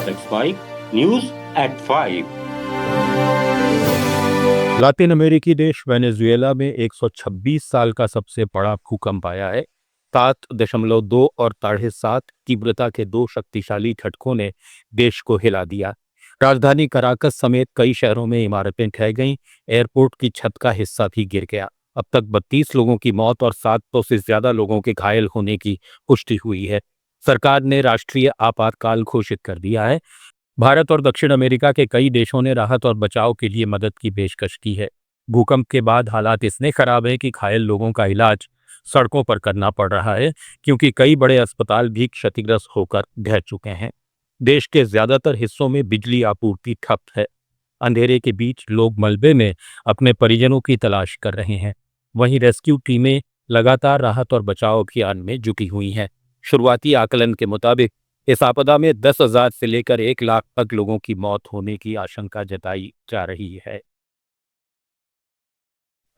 Let's Mike News at 5। Latin अमेरिकी देश Venezuela में 126 साल का सबसे बड़ा भूकंप आया है। 7.2 और 7.5 तीव्रता के दो शक्तिशाली झटकों ने देश को हिला दिया। राजधानी कराकस समेत कई शहरों में इमारतें ढह गईं। एयरपोर्ट की छत का हिस्सा भी गिर गया। अब तक 32 लोगों की मौत और 700 से ज्यादा लोगों के घायल होने की पुष्टि हुई है। सरकार ने राष्ट्रीय आपातकाल घोषित कर दिया है। भारत और दक्षिण अमेरिका के कई देशों ने राहत और बचाव के लिए मदद की पेशकश की है। भूकंप के बाद हालात इतने खराब है कि घायल लोगों का इलाज सड़कों पर करना पड़ रहा है, क्योंकि कई बड़े अस्पताल भी क्षतिग्रस्त होकर ढह चुके हैं। देश के ज्यादातर हिस्सों में बिजली आपूर्ति ठप है। अंधेरे के बीच लोग मलबे में अपने परिजनों की तलाश कर रहे हैं। वहीं रेस्क्यू टीमें लगातार राहत और बचाव अभियान में जुटी हुई हैं। शुरुआती आकलन के मुताबिक इस आपदा में 10,000 से लेकर 1 लाख तक लोगों की मौत होने की आशंका जताई जा रही है।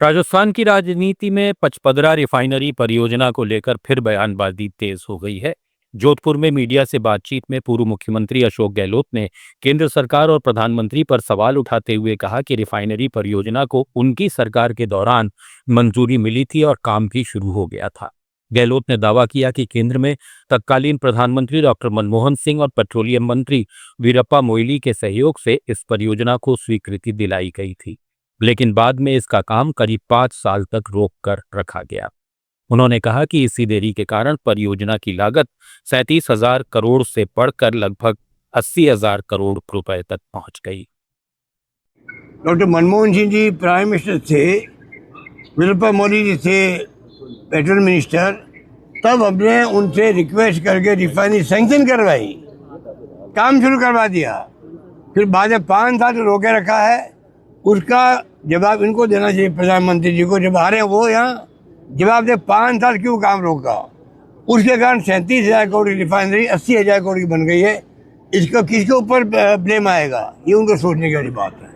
राजस्थान की राजनीति में पचपदरा रिफाइनरी परियोजना को लेकर फिर बयानबाजी तेज हो गई है। जोधपुर में मीडिया से बातचीत में पूर्व मुख्यमंत्री अशोक गहलोत ने केंद्र सरकार और प्रधानमंत्री पर सवाल उठाते हुए कहा कि रिफाइनरी परियोजना को उनकी सरकार के दौरान मंजूरी मिली थी और काम भी शुरू हो गया था। गहलोत ने दावा किया कि केंद्र में तत्कालीन प्रधानमंत्री डॉक्टर मनमोहन सिंह और पेट्रोलियम मंत्री वीरप्पा मोइली के सहयोग से इस परियोजना को स्वीकृति दिलाई गई थी, लेकिन बाद में इसका काम करीब 5 साल तक रोक कर रखा गया। उन्होंने कहा कि इसी देरी के कारण परियोजना की लागत 37,000 करोड़ से बढ़कर लगभग 80,000 करोड़ रुपए तक पहुंच गई। Doctor Manmohan Singh ji prime minister थे, वीरप्पा मोइली जी थे पेट्रोल मिनिस्टर। तब हमने उनसे रिक्वेस्ट करके रिफाइनरी सैंक्शन करवाई, काम शुरू करवा दिया। फिर बाद में 5 साल रोके रखा है। उसका जवाब इनको देना चाहिए, प्रधानमंत्री जी को। जब आ रहे हैं वो यहाँ जवाब दे, 5 साल क्यों काम रोका। उसके कारण 37,000 करोड़ की रिफाइनरी 80,000 करोड़ की बन गई है। इसका किसके ऊपर ब्लेम आएगा, ये उनको सोचने वाली बात है।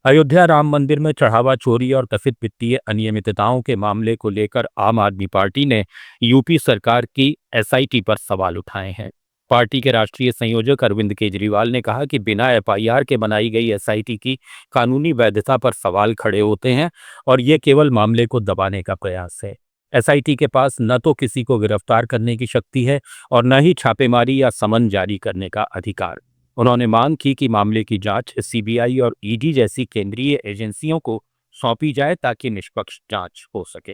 अयोध्या राम मंदिर में चढ़ावा चोरी और कथित वित्तीय अनियमितताओं के मामले को लेकर आम आदमी पार्टी ने यूपी सरकार की एसआईटी पर सवाल उठाए हैं। पार्टी के राष्ट्रीय संयोजक अरविंद केजरीवाल ने कहा कि बिना एफआईआर के बनाई गई एसआईटी की कानूनी वैधता पर सवाल खड़े होते हैं और ये केवल मामले को दबाने का प्रयास है। एसआईटी के पास न तो किसी को गिरफ्तार करने की शक्ति है और न ही छापेमारी या समन जारी करने का अधिकार। उन्होंने मांग की कि मामले की जांच सीबीआई और ईडी जैसी केंद्रीय एजेंसियों को सौंपी जाए ताकि निष्पक्ष जांच हो सके।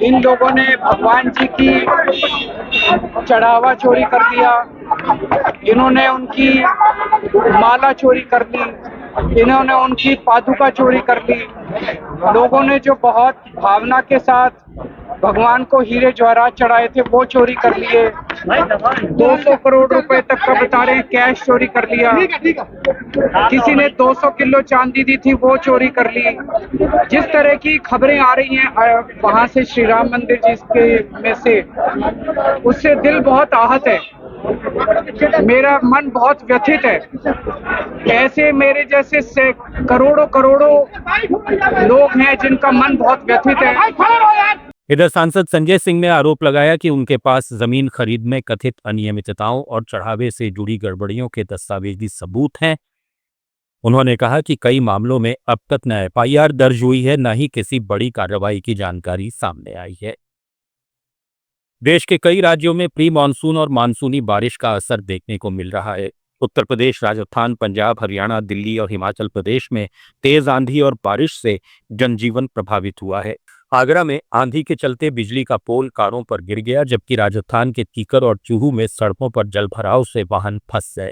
इन लोगों ने भगवान जी की चढ़ावा चोरी कर दिया, इन्होंने उनकी माला चोरी कर ली, इन्होंने उनकी पादुका चोरी कर ली। लोगों ने जो बहुत भावना के साथ भगवान को हीरे जवाहरात चढ़ाए थे वो चोरी कर लिए। 200 करोड़ रुपए तक का बता रहे हैं कैश चोरी कर लिया। किसी ने 200 किलो चांदी दी थी वो चोरी कर ली। जिस तरह की खबरें आ रही हैं वहां से श्री राम मंदिर जिसके में से, उससे दिल बहुत आहत है, मेरा मन बहुत व्यथित है। ऐसे मेरे जैसे करोड़ों लोग हैं जिनका मन बहुत व्यथित है। इधर सांसद संजय सिंह ने आरोप लगाया कि उनके पास जमीन खरीद में कथित अनियमितताओं और चढ़ावे से जुड़ी गड़बड़ियों के दस्तावेजी सबूत हैं। उन्होंने कहा कि कई मामलों में अब तक न एफआईआर दर्ज हुई है, न ही किसी बड़ी कार्रवाई की जानकारी सामने आई है। देश के कई राज्यों में प्री मानसून और मानसूनी बारिश का असर देखने को मिल रहा है। उत्तर प्रदेश, राजस्थान, पंजाब, हरियाणा, दिल्ली और हिमाचल प्रदेश में तेज आंधी और बारिश से जनजीवन प्रभावित हुआ है। आगरा में आंधी के चलते बिजली का पोल कारों पर गिर गया, जबकि राजस्थान के सीकर और चूहू में सड़कों पर जलभराव से वाहन फंस गए।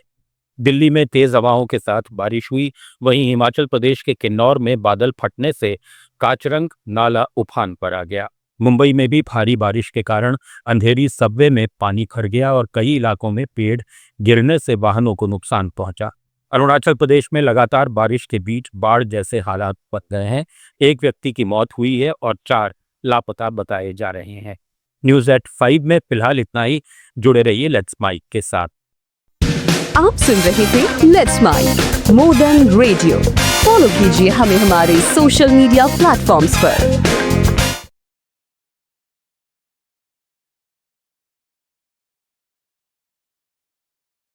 दिल्ली में तेज हवाओं के साथ बारिश हुई। वहीं हिमाचल प्रदेश के किन्नौर में बादल फटने से काचरंग नाला उफान पर आ गया। मुंबई में भी भारी बारिश के कारण अंधेरी सबवे में पानी भर गया और कई इलाकों में पेड़ गिरने से वाहनों को नुकसान पहुंचा। अरुणाचल प्रदेश में लगातार बारिश के बीच बाढ़ जैसे हालात बन गए हैं। 1 व्यक्ति की मौत हुई है और 4 लापता बताए जा रहे हैं। न्यूज़ एट 5 में फिलहाल इतना ही। जुड़े रहिए लेट्स माइक के साथ। आप सुन रहे थे let's mic more than radio. Follow कीजिए हमें हमारे सोशल मीडिया प्लेटफॉर्म्स पर।